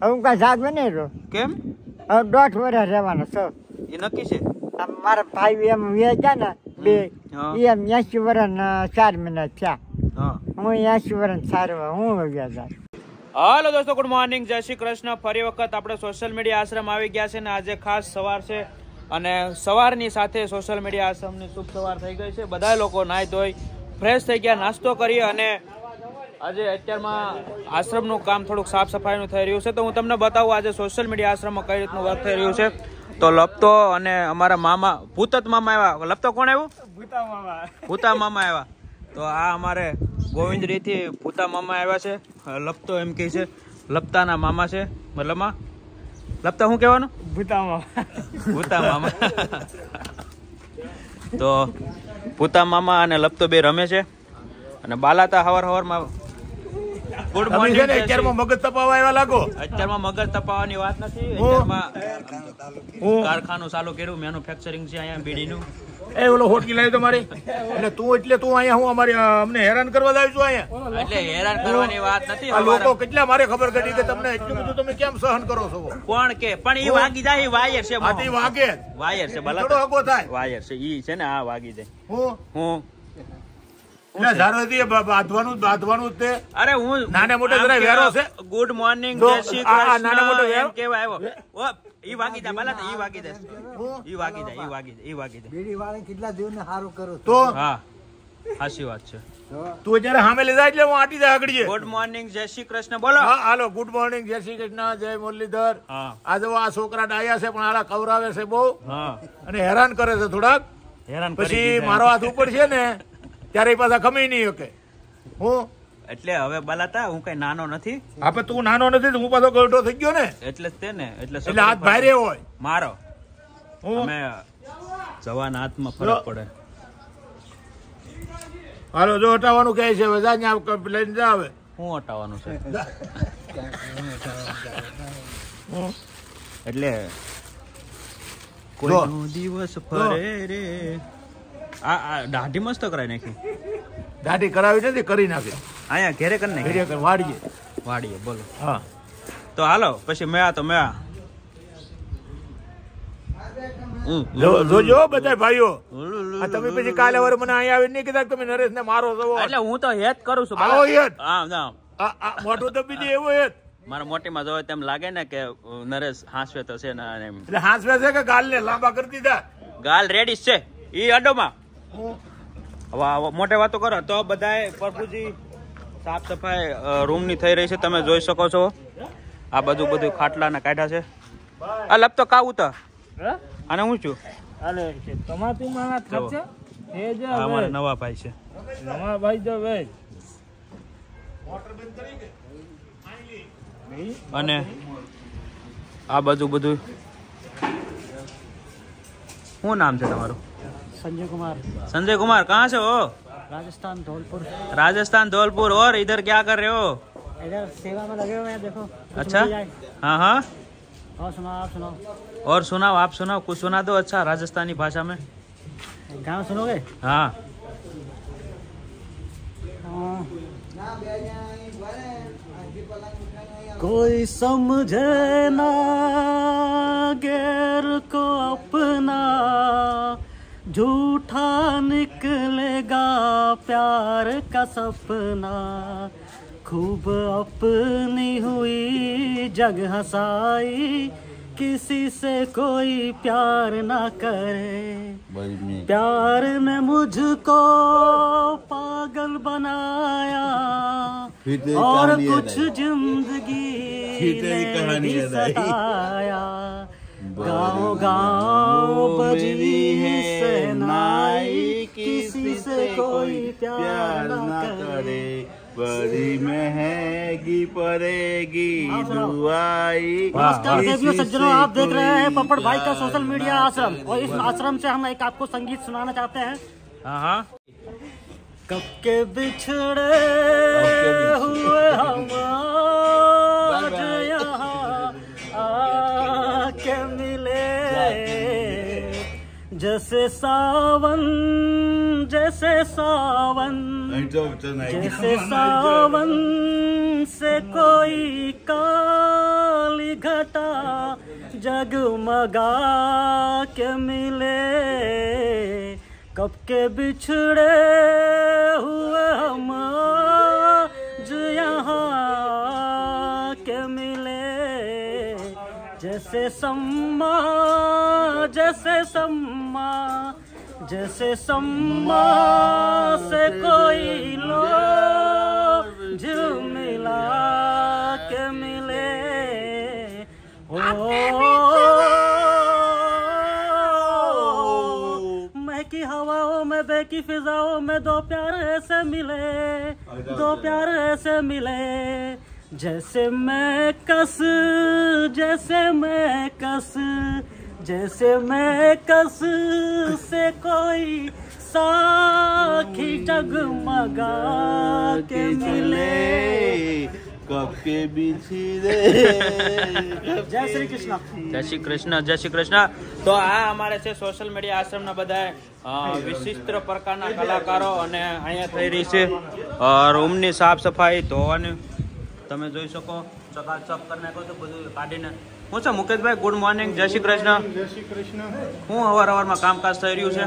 હવે હું કાંઈ જાગ નહીં રહ્યો. કેમ? હવે 1.5 વર્ષ રહેવાનો છો. એ નક્કી છે. મારા ભાઈ એમ ગયા ને બે એમ 80 વર્ષ 4 મહિના થયા. હું 80 વર્ષ સારું હું ગયા જાય. હાલો દોસ્તો, ગુડ મોર્નિંગ, જય શ્રી કૃષ્ણ. ફરી વખત આપણે સોશિયલ મીડિયા આશ્રમ આવી ગયા છે ને આજે ખાસ સવાર છે અને સવારની સાથે સોશિયલ મીડિયા આશ્રમની શુભ સવાર થઈ ગઈ છે. બધા લોકો નાહી ધોઈ ફ્રેશ થઈ ગયા, નાસ્તો કરી અને આજે અત્યારમાં આશ્રમનું કામ થોડુંક સાફ સફાઈનું થઈ રહ્યું છે. તો હું તમને બતાવું આજે સોશિયલ મીડિયા આશ્રમમાં કઈ રીતનું વર્ક થઈ રહ્યું છે. તો લપતો અને અમારા મામા ભૂતત મામા આવ્યા. લપતો કોણ આવ્યું? ભૂતા મામા આવ્યા. તો આ અમારે ગોવિંદરીથી ભૂતા મામા આવ્યા છે. લપતો એમ કહે છે લપતાના મામા છે. મતલબમાં લપતા શું કહેવાનું? ભૂતા મામા. તો ભૂતા મામા અને લપતો બે રમે છે અને બાલાતા હવારમાં ગુડ મોર્નિંગ. અત્યારમાં મગજ તપાવવા આવ્યા લાગો. અત્યારમાં મગજ તપાવવાની વાત નથી. અત્યારમાં કારખાનું ચાલુ કર્યું, મેન્યુફેક્ચરિંગ છે અહીંયા બીડીનું. એ ઓલો હોટકી લાવ્યો તમારી એટલે તું અહીંયા હું અમારી અમને હેરાન કરવા લાવ્યો છું અહીંયા. એટલે હેરાન કરવાની વાત નથી. આ લોકો કેટલા મારે ખબર પડી કે તમને એટલું બધું તમે કેમ સહન કરો છો? કોણ કે પણ ઈ વાગી જાય. વાયર છે. આથી વાગે વાયર છે. ભલા થોડો હગો થાય. વાયર છે ઈ છે ને. આ વાગી જાય. હું બાંધવાનું તે. અરે હું નાના મોટા જરા વેરો છે. ગુડ મોર્નિંગ, જય શ્રી કૃષ્ણ. નાના મોટો વેરો કેવા આવ્યો? ઈ વાગી જાય. ભલા ઈ વાગી જાય. ઈ વાગી જાય. બીડી વાળા કેટલા દિવસને સારું કરું તો. હા, સાચી વાત છે. તું જયારે સામે લઈ જાય એટલે હું આટી જાય આગળ. ગુડ મોર્નિંગ, જય શ્રી કૃષ્ણ બોલો. હા હાલો, ગુડ મોર્નિંગ, જય શ્રી કૃષ્ણ, જય મુરલીધર. આજે આ છોકરા ડાયા છે પણ આલા ખવરાવે છે બહુ અને હેરાન કરે છે થોડાક. પછી મારો હાથ ઉપર છે ને ત્યારે પાછા ખમી નહીં શકે. હું એટલે હવે બલાતા હું કઈ નાનો નથી. આપે તું નાનો નથી, હું પાછો ગળઢો થઈ ગયો ને એટલે જ તે ને. એટલે હાથ ભારે હોય મારો. અમે જવાના હાથમાં ફરક પડે. હાલો, જો હટાવવાનું કહે છે લઈને જા. હવે શું હટાવવાનું છે? એટલે કોઈ દિવસ ફરે રે. આ દાઢી મસ્ત કરાવી નાખી. દાઢી કરાવી નથી, કરી નાખી. અહીંયા ઘેરે કરી નાખી. વાડીએ બોલો. હા તો હાલો પછી મેં જોજો બધા ભાઈઓ. તમે પછી કાલે વાર મને અહીંયા આવીને નહીં કીધા તમે નરેશ ને મારો છો. એટલે હું તો હેત કરું છું. મોટું દબી દે એવો હેત. મારા મોટીમાં જોવે તેમ લાગે ને કે નરેશ હાંસવે તો છે ને. એટલે હાંસવે છે કે ગાલ ને લાંબા કરી દીધા? ગાલ રેડી છે ઈ અડોમાં. હવે મોટે વાતો કરો તો બધાએ પ્રભુજી સાફ સફાઈ રૂમની થઈ રહી છે. તમે જોઈ શકો છો આ બધું ખાટલાના કાઢ્યા છે. આ લપતો કાવ ઉતા અને હું છું અમારા નવા ભાઈ છે. અને આ બધું શું નામ છે તમારું? संजय कुमार. कहाँ से हो? राजस्थान धौलपुर. और इधर क्या कर रहे हो? इधर सेवा में लगे हुए हैं. देखो. अच्छा. हाँ. और सुनाओ आप सुनाओ. कुछ सुना दो अच्छा राजस्थानी भाषा में. गाना सुनोगे? हाँ. कोई समझे ना गैर को अपना, झूठा निकलेगा प्यार का सपना. खूब अपनी हुई जग हंसाई, किसी से कोई प्यार ना करे. प्यार ने मुझको पागल बनाया और कुछ जिंदगी ने भी सताया. गाँव बजती है शहनाई, किसी से कोई प्यार ना करे. बड़ी महंगी पड़ेगी दुआई. नमस्कार देवियों सज्जनों, आप देख रहे हैं पपड़ भाई का सोशल मीडिया आश्रम. और इस आश्रम से हम एक आपको संगीत सुनाना चाहते हैं. हाँ. कब के बिछड़े हुए हम आज यहाँ आके मिले. जैसे सावन जैसे सावन से कोई का जगमगा के मिले, कब के बिछड़े हुए हम आज यहाँ के मिले। जैसे सम्मा से कोई लो झिलमिला के मिले। महकी हवाओं में बहकी फिजाओं में दो प्यार ऐसे मिले, जैसे मैं कस से कोई साखी जगमगा के मिले, कब के बिछड़े। जय श्री कृष्ण। જય શ્રી કૃષ્ણ, જય શ્રી કૃષ્ણ। તો આ અમારે છે સોશિયલ મીડિયા આશ્રમના બધા વિશિષ્ટ પ્રકારના કલાકારો અને અહીંયા થઈ રહી છે રૂમની સાફ સફાઈ ધોવાની। તમે જોઈ શકો ચકાચક કરી નાખો છો બધું કાઢીને। હું છે મુકેશભાઈ, ગુડ મોર્નિંગ, જય શ્રી કૃષ્ણ। જય શ્રી કૃષ્ણ। હું અવારનવારમાં કામકાજ થઈ રહ્યું છે?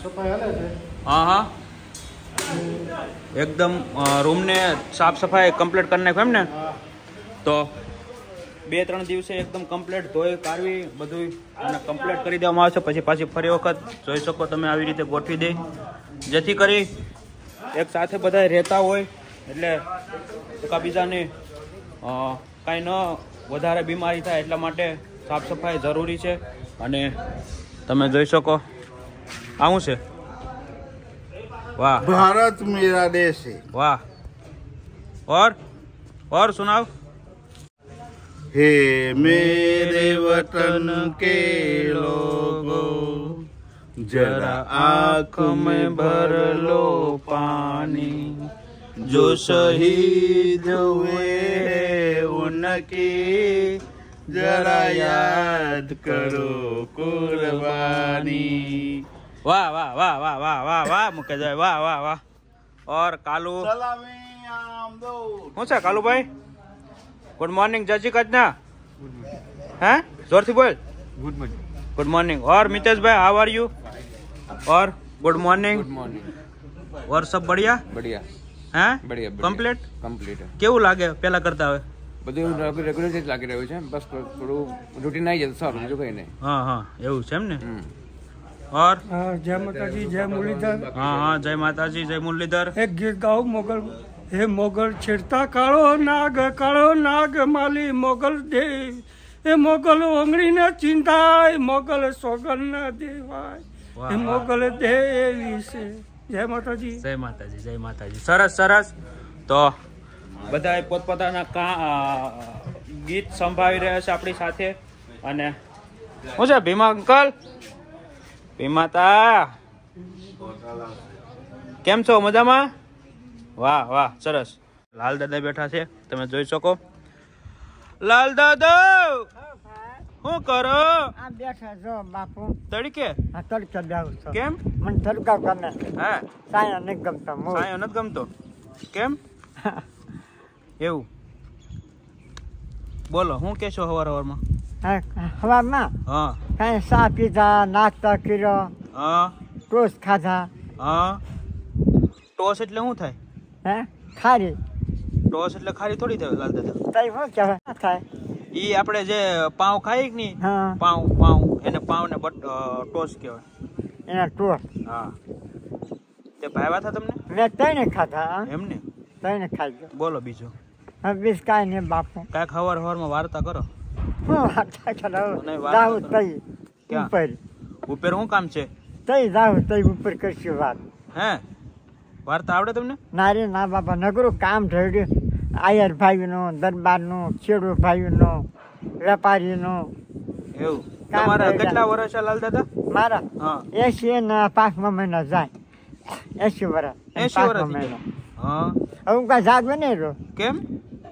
સફાઈ હાલે છે। હા એકદમ રૂમને સાફ સફાઈ કમ્પ્લીટ કરી નાખ્યું એમ ને? તો 2-3 દિવસે એકદમ કમ્પ્લીટ ધોઈ કાઢવી બધું અને કમ્પ્લીટ કરી દેવામાં આવશે। પછી પાછી ફરી વખત જોઈ શકો તમે આવી રીતે ગોઠવી દે, જેથી કરી એક સાથે બધા રહેતા હોય એટલે એકાબીજાને કાંઈ ન વધારે બીમારી થાય એટલા માટે સાફ સફાઈ જરૂરી છે। અને તમે જોઈ શકો આવું છે। वाह, भारत मेरा देश है। वाह। और सुनाओ। हे मेरे वतन के लोगों, जरा आँख में भर लो पानी, जो शहीद हुए उनकी जरा યાદ કરો કુરબાની। વાહ વાહ વાહ વાહ વાહ વાહ વાહ મુકેશભાઈ, વાહ વાહ વાહ। और કાલુ સલામી આમ દો। શું છે કાલુભાઈ? ગુડ મોર્નિંગ, જય શ્રી કૃષ્ણ। હે જોરથી બોલ। Good morning. और मितेश भाई, हाउ आर यू? और गुड मॉर्निंग। और सब बढ़िया? बढ़िया હે बढ़िया કમ્પ્લીટ કમ્પ્લીટ। કેવું લાગે પેલા કરતા હવે? બધું રેગ્યુલર જ લાગી રહ્યું છે, બસ થોડું રૂટીન આવી જાય સારું, બીજું કઈ નહીં। હા હા એવું છે એમ ને? और जय माता जी, जय मुरलीधर। हाँ हाँ जय माता जी, जय मुरलीधर। एक गीत गाओ मोगल। हे मोगल छेड़ता काळो नाग माली मोगल देव। हे मोगल ओंगड़ी न चिंताय, मोगल सोगल न देवाय। हे मोगल देवी से। जय माता जी, જય માતાજી, જય માતાજી। સરસ સરસ। તો બધા પોતપોતાના ગીત સંભાળી રહ્યા છે આપણી સાથે। અને શું છે ભીમા અંકલ, ભીમાતા કેમ છો? મજામાં? વાહ વાહ સરસ। લાલ દાદા બેઠા છે, તમે જોઈ શકો। લાલ દાદા શું કરો? આ બેઠા જો બાપુ તડકે? આ તડકે બેહું છું। કેમ? મને તડકા ગમે, હે સાયા નથી ગમતા। સાયો નથી ગમતો? કેમ એવું? બોલો શું કહેશો હવારમાં? હવામાં હા કાંઈ ચા પીધા, નાસ્તો કર્યો, હા ટોસ્ટ ખાધા। હા ટોસ એટલે શું થાય? હે ખારી ટોસ એટલે ખારી થોડી થાય લાલ દાદા? તઈ શું કહેવાય? ના થાય ઈ આપણે જે પાઉં ખાઈ કે નહીં, હા પાઉં એને પાઉં ને ટોસ કહેવાય। એના ટોસ્ટ હા તે ભાવ્યા હતા તમને? મેં તઈને ખાધા, એમને? તઈને ખાઈ ગયો। બોલો બીજું હવે બીજ કાંઈ નહીં બાપુ। કાંઈક હવારમાં વાર્તા કરો। શું વાર્તા કરો? નહીં, વાર્તા જાઉં કરો। તઈ ક્યાં? ઉપર ઉપર શું કામ છે? તઈ જાઉં તઈ ઉપર કરશું વાત। હે વાર્તા આવડે તમને? ના રે ના બાપા, નગરું કામ થયું। આયર ભાઈનું, દરબારનું, ખેડૂત ભાઈનું, વેપારીનું। એવું? કામ તમારા કર્યા। કેટલા વર્ષ છે લાલ દાદા? મારા હા 80 ને 5મા મહિના જાય। 80 વર્ષ 80 વર્ષ મહિના। હા હવે હું કાંઈ જાગવે નહીં રહ્યો। કેમ?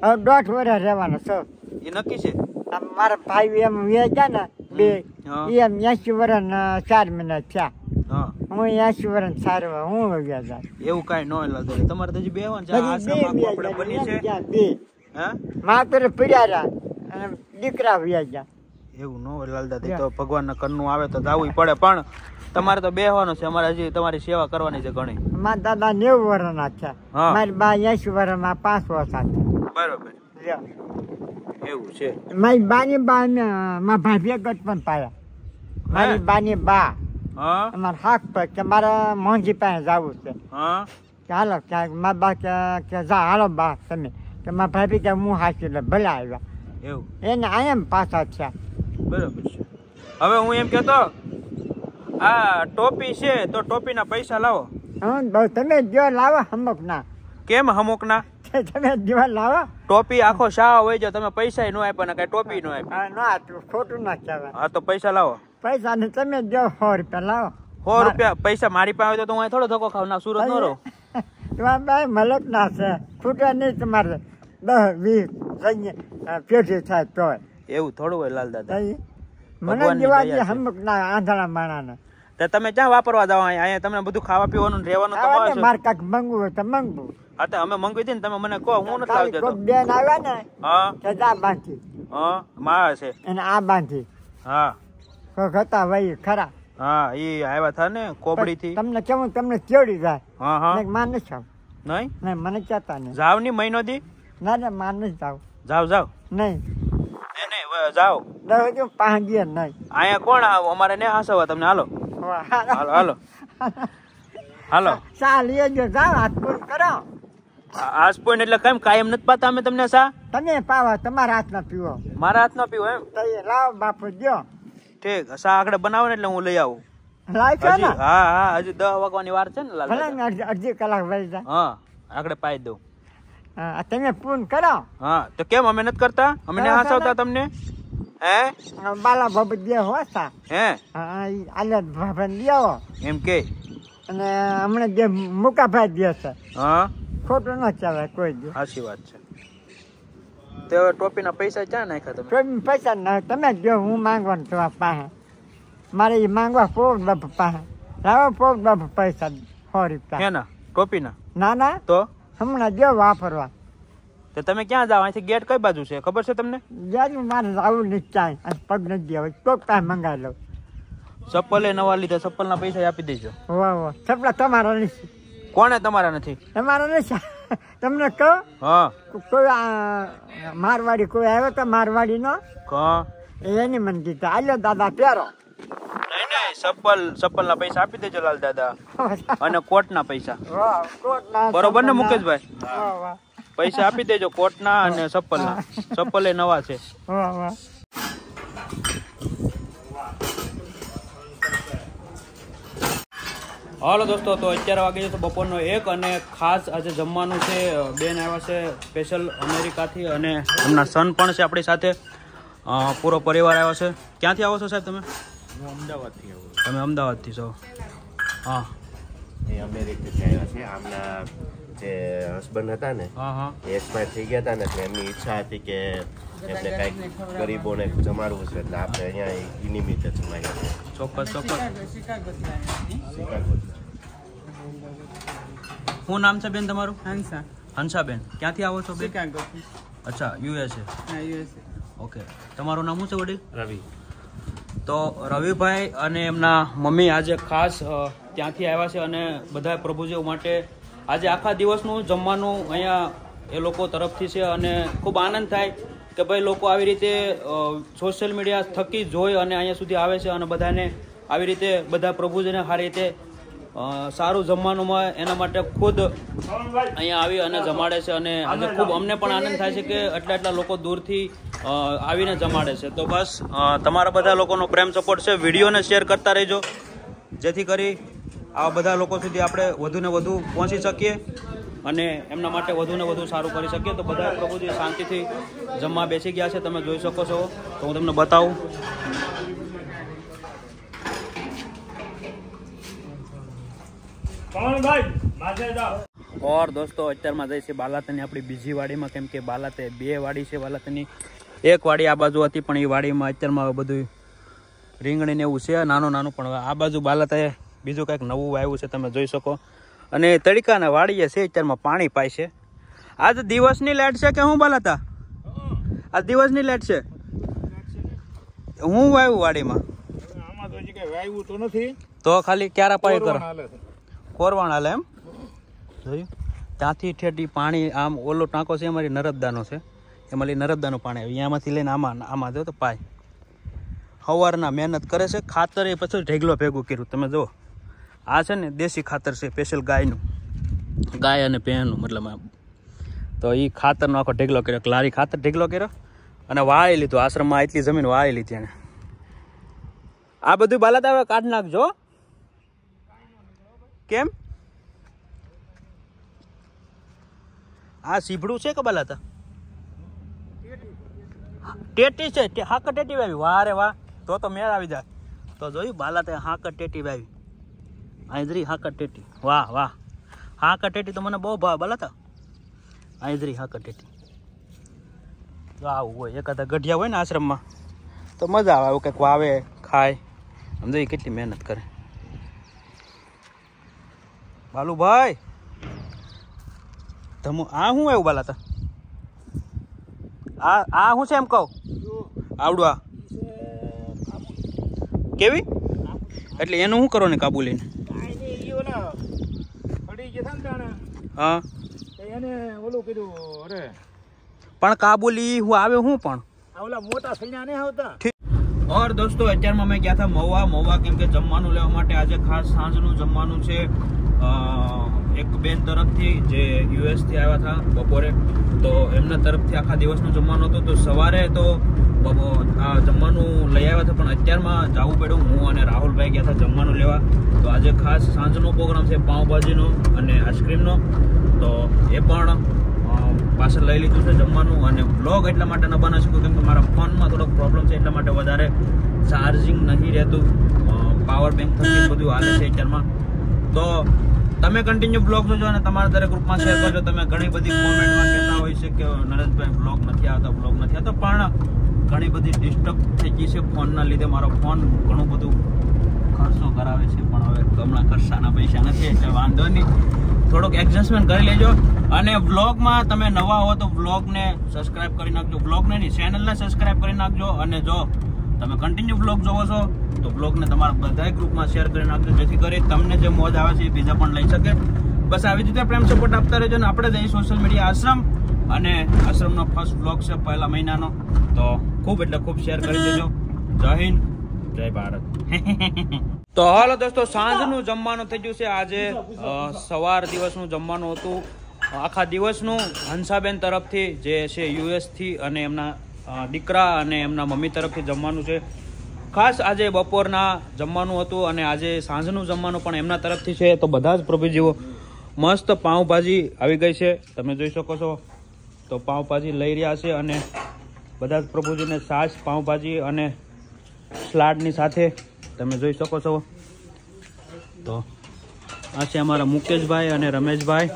હવે 1.5 વર્ષ રહેવાનો છો। એ નક્કી છે? આમ મારા ભાઈ એમ ગયા ને બે, હા. એ એમ 80 વર્ષ ને 4 મહિના થયા। હા હું 80 વર્ષ 4 વર્ષ હું ગયા જાય। એવું કાંઈ ન હોય લાલ દાદા, તમારે તો હજી બેહવાનું છે। આ આશ્રમ આખો આપણે બની છે। બે હે માતરે પીડ્યા રહ્યા અને દીકરા વ્યા ગયા। એવું ન હોય લાલ દાદા, તો ભગવાનના ઘરનું આવે તો જાવું પડે, પણ તમારે તો બેહવાનું છે, અમારે હજી તમારી સેવા કરવાની છે ઘણી. મારા દાદા 90 વર્ષના છે, મારી બા 80 વર્ષમાં 5 વર્ષ બરોબર એવું છે. મારી બાની બા મારા ભાભીએ ગટ પણ પાયા. મારી બાની બા અમારે હાક પર કે મારે મોંઘી પાસે જવું છે કે હાલો ક્યાંક મારા બા કે જા હાલો બા તમે કે મારા ભાભી કે હું હાચી એટલે ભલે આવ્યા એવું એને આયા પાછા થયા. બરોબર છે. હવે હું એમ કેતો આ ટોપી છે તો ટોપીના પૈસા લાવો. તમે જો લાવો અમુક ના. કેમ અમુક ના? તમે જો લાવો. ટોપી આખો શાહ હોય છે, તમે પૈસા નો આપ્યા ને કઈ ટોપી નો આપ્યા. ના ખોટું ના કહેવાય. હા તો પૈસા લાવો. પૈસા ને તમે જો 100 રૂપિયા લાવો. 100 રૂપિયા પૈસા મારી પાસે હોય તો હું થોડો ધક્કો ખાવ ના સુરત નો રહું. તમારા ભાઈ મલક ના છે, ખૂટા નહીં તમારે 10-20 પેઢી થાય તો. એવું થોડું હોય લાલ દાદા. મને જેવા જે હમક ના આંધળા માણા ને તમે ક્યાં વાપરવા જાવ? અહીંયા તમને બધું ખાવા પીવાનું રહેવાનું તમારે મારે કાંઈક મંગવું હોય તો મંગવું. હા તો અમે મંગવી હતી ને, તમે મને કહો, હું નથી લાવતો. બેન આવ્યા ને હા કે આ બાંધી માં છે અને આ બાંધી હા કોક હતા ભાઈ ખરા. હા ઈ આવ્યા થા ને કોબડી થી. તમને કેવું તમને કેવડી જાય? હા હા માન નથી જાવ. નહીં નહીં મને કહેતા નહીં. જાવ ની મહિનો દી ના ના માન નથી જાવ. જાવ જાવ નહીં જાવ દસ પાંચીએ નહીં. અહીંયા કોણ અમારે ને હસવા તમને? હાલો હાલો હાલો હાલો ચા લઈ જો જાવ હાથ પૂર કરો. આજ પોઈન્ટ એટલે કેમ કાયમ નથી પાતા અમે તમને સા? તમે પાવા તમારા હાથ ના પીવો. મારા હાથ નો પીવો એમ? લાવો બાપુ જો. ઠીક સા આગળ બનાવો ને એટલે હું લઈ આવું. લાવ ને? હા હા હજી 10 વાગવાની વાર છે ને લાલ. ભલે અડધી કલાક વહી જાય. હા આગળ પાઈ દઉં. તમે પૂન કરો. હા તો કેમ અમે નથી કરતા? અમે ને હસાવતા તમને? હે બાલા બાબુ દે હોતા હે આલે ભાભન દેવો એમ કે અને હમણાં જે મુકાભાઈ દે છે. હા ખોટું ન ચાલે કોઈ દે. સાચી વાત છે. તો ટોપીના પૈસા ક્યાં નાખ્યા તમે? ટોપી પૈસા ના તમે જો હું માંગવાનું તમારા પાસે. મારે એ માંગવા પોપ બાપુ પાસે લાવો. પોપ બાપુ પૈસા 100 રૂપિયા. કેના? ટોપીના? ના ના તો હમણાં જો વાપરવા. તો તમે ક્યાં જાવ? અહીંથી ગેટ કઈ બાજુ છે ખબર છે તમને? જ્યાં મારે જવું નથી ચાય અને પગ નથી દેવા કોક પાસે મંગાવી લઉં. ચપ્પલે નવા લીધા, ચપ્પલના પૈસા આપી દેજો. વાહ વાહ ચપલા તમારા નથી. કોને તમારા નથી? તમારા નથી. તમને કહો હા કોઈ મારવાડી કોઈ આવ્યો તો મારવાડી નો એની મને કીધું આલ્યો દાદા પહેરો. ચપ્પલ ના પૈસા આપી દેજો લાલ દાદા, અને કોટ ના પૈસા. બરોબર ને મુકેશભાઈ? પૈસા આપી દેજો કોટ ના અને ચપ્પલ ના. ચપ્પલ એ નવા છે. હાલો દોસ્તો, તો અત્યારે વાગે છે તો બપોરનો 1 અને ખાસ આજે જમવાનું છે. બેન આવ્યા છે સ્પેશિયલ અમેરિકાથી અને એમના સન પણ છે આપણી સાથે. પૂરો પરિવાર આવ્યો છે. ક્યાંથી આવો છો સાહેબ તમે? હું અમદાવાદથી આવું. તમે અમદાવાદથી છો? હા એ અમેરિકાથી આવ્યા છે. આમના જે હસબન્ડ હતા ને એ એક્સપાયર થઈ ગયા હતા ને, એટલે એમની ઈચ્છા હતી કે એમને કંઈક ગરીબોને જમાડવું છે, એટલે આપણે અહીંયા એ નિમિત્તે જમાડ્યા. ચોક્કસ ચોક્કસ. શું નામ છે બેન તમારું? હંસા. હંસાબેન. ક્યાંથી આવો છો બેન? અચ્છા યુએસએ. ઓકે. તમારું નામ શું છે વડીલ? રવિ. તો રવિભાઈ અને એમના મમ્મી આજે ખાસ ત્યાંથી આવ્યા છે અને બધા પ્રભુજીઓ માટે આજે આખા દિવસનું જમવાનું અહીંયા એ લોકો તરફથી છે. અને ખૂબ આનંદ થાય કે ભાઈ લોકો આવી રીતે સોશિયલ મીડિયા થકી જોઈ અને અહીંયા સુધી આવે છે અને બધાને આવી રીતે બધા પ્રભુજીને સારી રીતે સારું જમવાનું મળે એના માટે ખુદ અહીંયા આવી અને જમાડે છે. અને આજે ખૂબ અમને પણ આનંદ થાય છે કે એટલા લોકો દૂરથી આવીને જમાડે છે. તો બસ તમારા બધા લોકોનો પ્રેમ સપોર્ટ છે. વિડીયોને શેર કરતા રહેજો, જેથી કરી આવા બધા લોકો સુધી આપણે વધુને વધુ પહોંચી શકીએ અને એમના માટે વધુને વધુ સારું કરી શકીએ. તો બધા પ્રભુજી શાંતિથી જમવા બેસી ગયા છે, તમે જોઈ શકો છો. તો હું તમને બતાવું. ઓર દોસ્તો, અત્યારમાં જઈ છે બાલાતની આપણી બીજી વાડીમાં, કેમ કે બાલાતે 2 વાડી છે. બાલાતની એક વાડી આ બાજુ હતી, પણ એ વાડીમાં અત્યારમાં બધું રીંગણી ને એવું છે નાનું પણ આ બાજુ બાલાતે બીજું કંઈક નવું વાવ્યું છે, તમે જોઈ શકો. અને તડકાના વાડીએ છે અત્યારમાં પાણી પાય છે. આજ દિવસની લાઈટ છે કે હું બાલાતા? આ દિવસની લાઈટ છે. હું વાવ્યું વાડીમાં આમાં તો હજી કઈ વાવ્યું તો નથી, તો ખાલી ક્યારા પાઈ કરો હાલે છે. કોરવાણ હાલે એમ જોયું ત્યાંથી ઠેઠી પાણી આમ ઓલો ટાંકો છે અમારી નર્મદાનો છે, એમાં નર્મદાનું પાણી આવે અહીંયામાંથી લઈને આમાં જો તો પાય સવારના મહેનત કરે છે. ખાતર એ પછી ઢેગલો ભેગું કર્યું તમે જુઓ. આ છે ને દેશી ખાતર છે સ્પેશિયલ ગાયનું, ગાય અને ભેંનું મતલબ. તો એ ખાતરનો આખો ઢેગલો કર્યો, લારી ખાતર ઢેગલો કર્યો અને વાળી લીધું. આશ્રમમાં એટલી જમીન વાળી લીધી એને. આ બધું બાલાતા હવે કાઢ નાખજો. કેમ આ સીભડું છે કે બાલાતા? ટેટી છે, હાકર ટેટી વાવી. વાહ રે વાહ, તો મેળ આવી જાય. તો જોયું બાલાતા હાકર ટેટી વાવી. આંધરી હાકર ટેટી, વાહ વાહ. હાકર ટેટી તો મને બહુ ભાવ બાલાતા. આંધરી હાકર ટેટી તો આવું હોય. એકાદા ગઢિયા હોય ને આશ્રમમાં તો મજા આવે. કંઈક વાવે ખાય. સમજો એ કેટલી મહેનત કરે. બાલુભાઈ તમે આ શું આવ્યું બાલાતા? આ શું છે એમ કહું? આવડું આ કેવી એટલે એનું શું કરો ને કાબુલીને? હા પણ કાબુલી હું આવે હું પણ મોટા સૈયા ને આવતા. ઓર દોસ્તો અત્યારમાં મેં ગયા હતા મહુવા કેમ કે જમવાનું લેવા માટે. આજે ખાસ સાંજનું જમવાનું છે એક બેન તરફથી જે યુએસ થી આવ્યા હતા બપોરે, તો એમના તરફથી આખા દિવસનું જમવાનું હતું. તો સવારે તો આ જમવાનું લઈ આવ્યા હતા, પણ અત્યારમાં જવું પડ્યું. હું અને રાહુલભાઈ ગયા હતા જમવાનું લેવા. તો આજે ખાસ સાંજનો પ્રોગ્રામ છે પાઉંભાજીનો અને આઈસ્ક્રીમનો. તો એ પણ પાછળ લઈ લીધું છે જમવાનું. અને બ્લોગ એટલા માટે ન બનાવી શકું કેમ કે મારા ફોનમાં થોડોક પ્રોબ્લેમ છે, એટલા માટે વધારે ચાર્જિંગ નથી રહેતું. પાવર બેંક થકી બધું હાલે છે અત્યારમાં. તો તમે કન્ટિન્યુ બ્લોગ જોજો અને તમારા દરેક ગ્રુપમાં શેર કરજો. તમે ઘણી બધી કોમેન્ટમાં કહેતા હોય છે કે નરેશભાઈ બ્લોગ નથી આવતો, પણ ઘણી બધી ડિસ્ટર્બ થઈ ગઈ છે ફોનના લીધે. મારો ફોન ઘણું બધું ખર્ચો કરાવે છે, પણ હવે હમણાં ખર્ચાના પૈસા નથી એટલે વાંધો નહીં. થોડોક એડજસ્ટમેન્ટ કરી લેજો. અને વ્લોગમાં તમે નવા હો તો વ્લોગને સબસ્ક્રાઇબ કરી નાખજો. વ્લોગને નહીં, ચેનલને સબસ્ક્રાઇબ કરી નાખજો. અને જો તમે કન્ટિન્યુ વ્લોગ જોવો છો તો વ્લોગને તમારા બધા ગ્રુપમાં શેર કરી નાખજો, જેથી કરી તમને જે મોજ આવે છે એ બીજા પણ લઈ શકે. બસ આવી રીતે પ્રેમ સપોર્ટ આપતા રહેજો. અને આપણે જઈએ સોશિયલ મીડિયા આશ્રમ, અને આશ્રમનો ફર્સ્ટ વ્લોગ છે પહેલા મહિનાનો. તો ખૂબ એટલે ખૂબ શેર કરી દેજો. જય હિન્દ, જય ભારત. તો હાલો દોસ્તો, સાંજનું જમવાનું થઈ ગયું છે. આજે સવાર દિવસનું જમવાનું હતું. આખા દિવસનું હંસાબેન તરફથી જે છે યુએસ થી અને એમના દીકરા અને એમના મમ્મી તરફથી જમવાનું છે. ખાસ આજે બપોરના જમવાનું હતું અને આજે સાંજનું જમવાનું પણ એમના તરફથી છે. તો બધા જ પ્રભુજીઓ મસ્ત પાઉંભાજી આવી ગઈ છે, તમે જોઈ શકો છો. તો પાઉંભાજી લઈ રહ્યા છે અને બધા જ પ્રભુજીને છાશ, પાઉંભાજી અને સલાડની સાથે તમે જોઈ શકો છો. તો આ છે અમારા મુકેશભાઈ અને રમેશભાઈ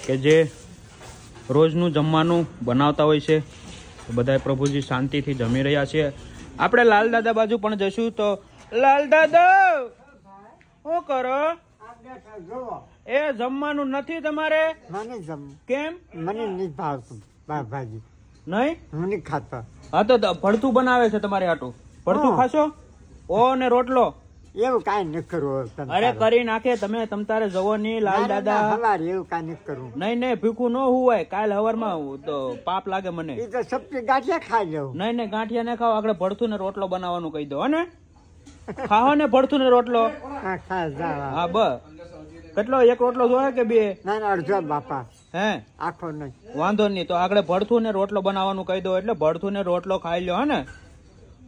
કે જે રોજનું જમવાનું બનાવતા હોય છે. બધા પ્રભુજી શાંતિથી જમી રહ્યા છે. આપણે લાલ દાદા બાજુ પણ જશું. તો લાલ દાદા શું કરો? એ જમવાનું નથી તમારે? કેમ? મને નહીં ભાવતું ભાજી. નહીં? હું નહીં ખાતો. હા તો ભડથું બનાવે છે તમારે હાટું. ભડથું ખાશો? ઓ ને રોટલો એવું કઈ ન કરવું. અરે કરી નાખે. તમે તારે જવો નહીં લાલ દાદા. એવું કઈ ન કરવું. નહીં ભીખું ન હોય. કાલ હવારમાં તો પાપ લાગે મને. એ તો સબ્જી ગાંઠિયા ખાઈ લઉં. નહીં ગાંઠિયા ને ખાવ. આગળ ભડથું ને રોટલો બનાવવાનું કહી દો. ને ખાઓ ને ભડથું ને રોટલો. હા બસ. કેટલો? એક રોટલો જોઈએ કે બે? ના અડધો બાપા. હે આખો નહીં. વાંધો નહીં. તો આગળ ભડથું ને રોટલો બનાવવાનું કહી દો એટલે ભડથું ને રોટલો ખાઈ લો. હે ને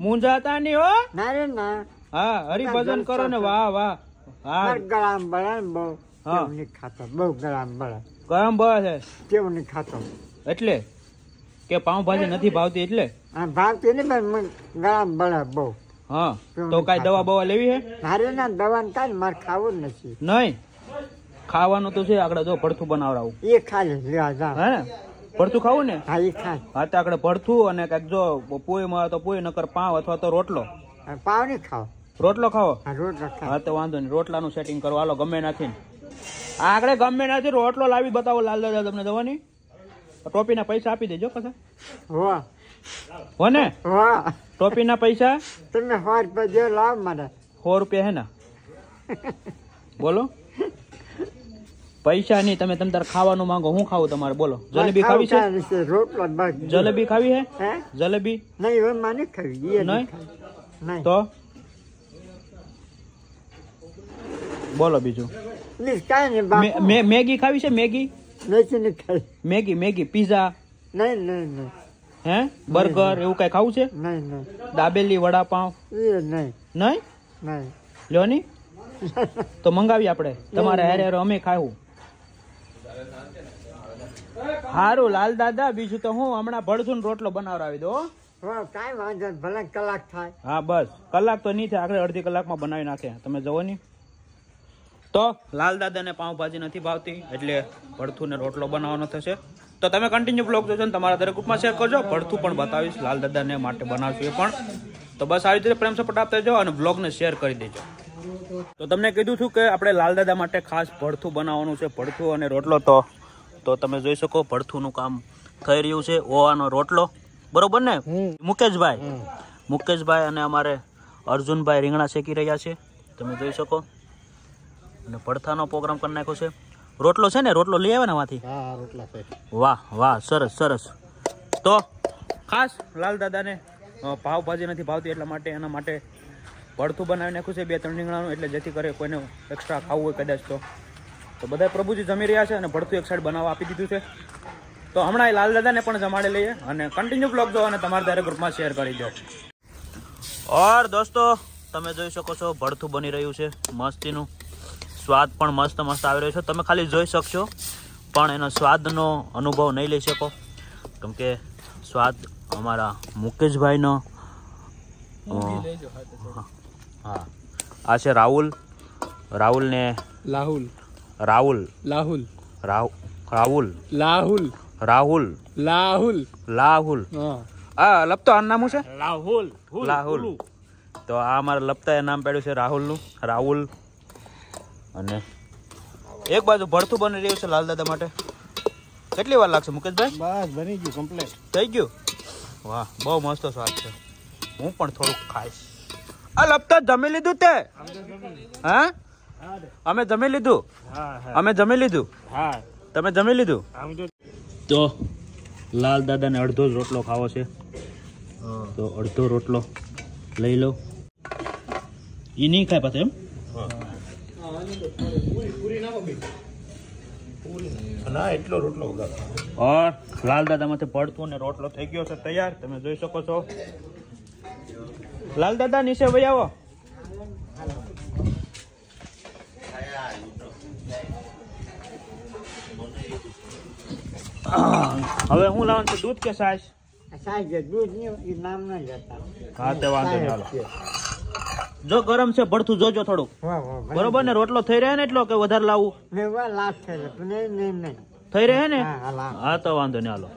મૂંઝાતા નહીં હો. ના રે ના. હા હરિભજન કરો ને. વાહ વાહ. હા ગળામ બળે ને બહુ. હા નહીં ખાતો. બહુ ગળામ બળે. ગરમ બળે છે કેવું નહીં ખાતો. એટલે કે પાઉંભાજી નથી ભાવતી એટલે? હા ભાવતી નહીં પણ ગળામ બળે બહુ. હા તો કઈ દવા બવા લેવી છે? મારે ના દવા કઈ મારે ખાવું જ નથી. નહીં ખાવાનું તો છે. આગળ જો ભડથું બનાવડાવું એ ખાલી લેવા જાવ. હે ને ભડથું ખાવું ને? હા એ ખાય. હા તો આગળ ભડથું અને કઈક જો પોઈ મળે તો પોઈ, નકર પાવ અથવા તો રોટલો. પાવ નહીં ખાવ? રોટલો ખાવો? રોટલો ખાવ. હા તો વાંધો નહીં. રોટલાનું સેટિંગ કરો. હાલો ગમે નાથી આગળ ગમે નાથી રોટલો લાવી બતાવો લાલ દાદા તમને દવાની. ટોપીના પૈસા આપી દેજો કશા. હો ને? ટોપીના પૈસા તમે 100 રૂપિયા દે લાવ મારે 100 રૂપિયા હે ને બોલો પૈસા નહીં તમે તાર ખાવાનું માંગો હું ખાવું તમારે બોલો જલેબી ખાવી છે રોટલો જલેબી ખાવી હે જલેબી નહીં હવે માને ખાવી નહીં તો બોલો બીજું મેગી ખાવી છે મેગી મેગી મેગી પીઝા નહીં હે બર્ગર એવું કઈ ખાવું છે નહીં દાબેલી વડાપાવ નહીં લ્યો ની તો મંગાવી આપણે તમારે હારે અમે ખાવું હારું લાલ દાદા બીજું તો હું હમણાં ભડથું રોટલો બનાવડાવી દો કાંઈ વાંધો ભલે કલાક થાય હા બસ કલાક તો નહીં થાય આગળ અડધી કલાકમાં બનાવી નાખે તમે જવો ની તો લાલ દાદાને પાઉંભાજી નથી ભાવતી એટલે ભડથું ને રોટલો બનાવવાનો થશે તો તમે કન્ટિન્યુ બ્લોગ જોજો ને તમારા દરેક ગ્રુપમાં શેર કરજો ભડથું પણ બતાવીશ લાલ દાદાને માટે બનાવશું એ પણ તો બસ આવી રીતે પ્રેમ સપોર્ટ આપતા જાઓ અને બ્લોગને શેર કરી દેજો તો તમને કીધું છું કે આપણે લાલ દાદા માટે ખાસ ભડથું બનાવવાનું છે ભડથું અને રોટલો તો તમે જોઈ શકો ભડથુંનું કામ થઈ રહ્યું છે ઓવાનો રોટલો બરોબર ને મુકેશભાઈ અને અમારે અર્જુનભાઈ રીંગણા શેકી રહ્યા છે તમે જોઈ શકો અને ભડથાનો પ્રોગ્રામ કરી નાખ્યો છે રોટલો છે ને રોટલો લઈ આવે ને માંથી વાહ સરસ તો ખાસ લાલ દાદાને પાવભાજી નથી ભાવતી એટલા માટે એના માટે ભડથું બનાવી નાખ્યું છે 2-3 રીંગણાનું એટલે જેથી કરે કોઈને એક્સ્ટ્રા ખાવું હોય કદાચ તો બધા પ્રભુજી જમી રહ્યા છે અને ભડથું એક સાઈડ બનાવવા આપી દીધું છે તો હમણાં લાલ દાદાને પણ જમાડી લઈએ અને કન્ટિન્યુ બ્લોગ જો અને તમારા દરેક ગ્રુપમાં શેર કરી દો ઓર દોસ્તો તમે જોઈ શકો છો ભડથું બની રહ્યું છે મસ્તીનું સ્વાદ પણ મસ્ત આવી રહ્યો છે તમે ખાલી જોઈ શકશો પણ એનો સ્વાદનો અનુભવ નહીં લઈ શકો કેમ કે સ્વાદ અમારા મુકેશભાઈનો હા આ છે રાહુલ લપતો આ નામ છે રાહુલ તો આ અમારા લપતા નામ પડ્યું છે રાહુલ અને એક બાજુ ભડથું બની રહ્યું છે લાલ દાદા માટે કેટલી વાર લાગશે મુકેશભાઈ બસ બની ગયું કમ્પ્લીટ થઈ ગયું વાહ બહુ મસ્ત સ્વાદ છે હું પણ થોડુંક ખાઈશ આ લપતા જમી લીધું તે હા અમે જમી લીધું તમે જમી લીધું તો લાલ દાદાને અડધો જ રોટલો ખાવો છે તો અડધો રોટલો લઈ લો એ નહીં ખાય પાછો એમ એટલો રોટલો ઓર લાલ દાદા માંથી પડતું ને રોટલો થઈ ગયો છે તૈયાર તમે જોઈ શકો છો લાલ દાદા નીચે વહી આવો હવે હું લાવવાનું છે દૂધ કે છાશ હા તે વાંધો નહીં હાલો જો ગરમ છે ભડથું જોજો થોડુંક બરોબર ને રોટલો થઈ રહે ને એટલો કે વધારે લાવું થઈ રહે ને હા તો વાંધો નહીં હાલો